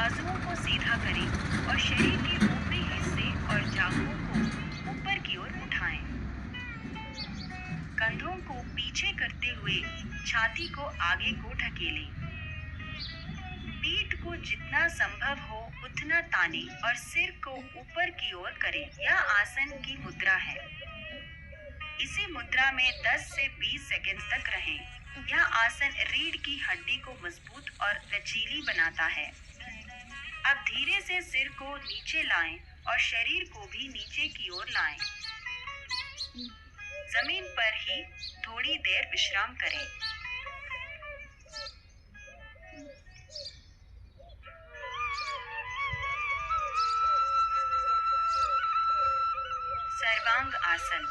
बाजुओं को सीधा करें और शरीर के ऊपरी हिस्से और जांघों को ऊपर की ओर उठाएं। कंधों को पीछे करते हुए छाती को आगे को ढकेलें। पीठ को जितना संभव हो उतना ताने और सिर को ऊपर की ओर करें। यह आसन की मुद्रा है। इसी मुद्रा में 10 से 20 सेकंड तक रहें। यह आसन रीढ़ की हड्डी को मजबूत और लचीली बनाता है। अब धीरे से सिर को नीचे लाएं और शरीर को भी नीचे की ओर लाएं। जमीन पर ही थोड़ी देर विश्राम करें। सर्वांग आसन।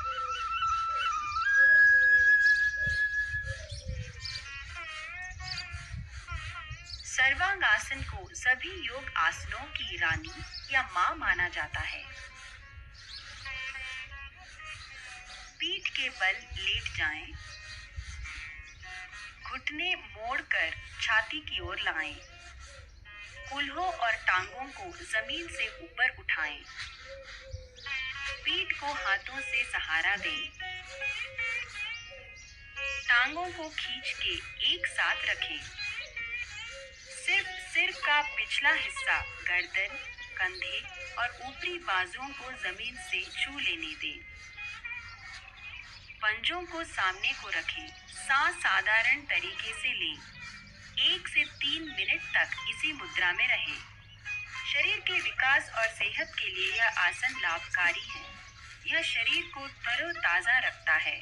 सर्वांग आसन को सभी योग आसनों की रानी या मां माना जाता है। पीठ के बल लेट जाएं। घुटने मोड़कर छाती की ओर लाएं। कूल्हों और टांगों को जमीन से ऊपर उठाएं। पीठ को हाथों से सहारा दें। टांगों को खींच के एक साथ रखें। सिर्फ सिर का पिछला हिस्सा, गर्दन, कंधे और ऊपरी बाजुओं को जमीन से छू लेने दें। पंजों को सामने को रखें। सांस साधारण तरीके से लें। 1 से 3 मिनट तक इसी मुद्रा में रहें। शरीर के विकास और सेहत के लिए यह आसन लाभकारी है। यह शरीर को तरोताजा रखता है।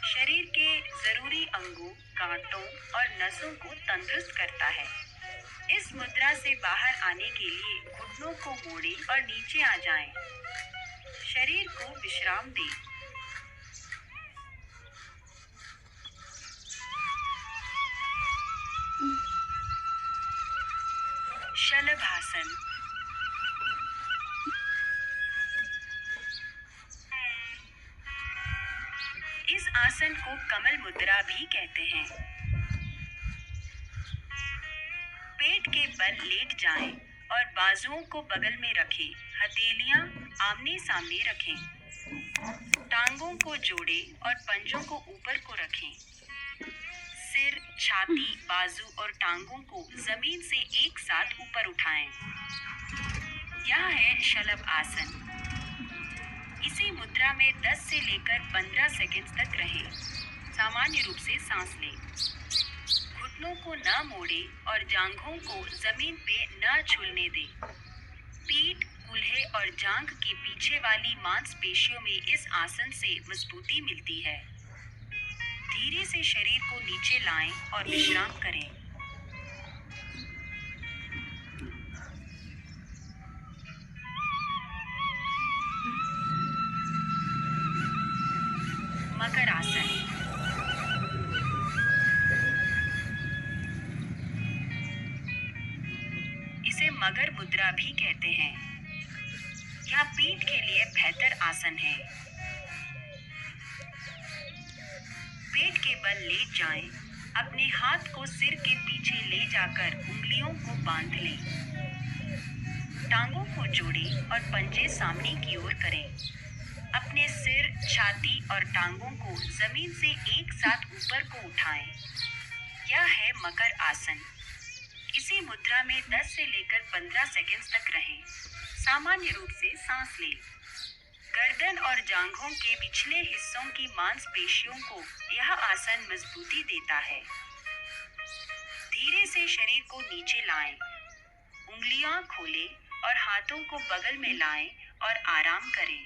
शरीर के जरूरी अंगों, गांठों और नसों को तंदुरुस्त करता है। इस मुद्रा से बाहर आने के लिए घुटनों को मोड़ें और नीचे आ जाएं। शरीर को विश्राम दें। शलभासन। इस आसन को कमल मुद्रा भी कहते हैं। पेट के बल लेट जाएं और बाजुओं को बगल में रखें। हथेलियां आमने सामने रखें। टांगों को जोड़ें और पंजों को ऊपर को रखें। सिर, छाती, बाजू और टांगों को जमीन से एक साथ ऊपर उठाएं। यह है शलभ आसन। इसी मुद्रा में 10 से लेकर 15 सेकंड तक रहें। सामान्य रूप से सांस लें। घुटनों को न मोड़ें और जांघों को जमीन पे न झूलने दें। पीठ, कूल्हे और जांघ के पीछे वाली मांसपेशियों में इस आसन से मजबूती मिलती है। धीरे से शरीर को नीचे लाएं और विश्राम करें। मकर आसन। इसे मगर मुद्रा भी कहते हैं। यह पीठ के लिए बेहतर आसन है। पेट के बल लेट जाएं। अपने हाथ को सिर के पीछे ले जाकर उंगलियों को बांध लें। टांगों को जोड़ें और पंजे सामने की ओर करें। अपने सिर, छाती और टांगों को जमीन से एक साथ ऊपर को उठाएं। यह है मकर आसन। इसी मुद्रा में 10 से लेकर 15 सेकंड तक रहें। सामान्य रूप से सांस लें। गर्दन और जांघों के पिछले हिस्सों की मांसपेशियों को यह आसन मजबूती देता है। धीरे से शरीर को नीचे लाएं। उंगलियां खोलें और हाथों को बगल में लाएं और आराम करें।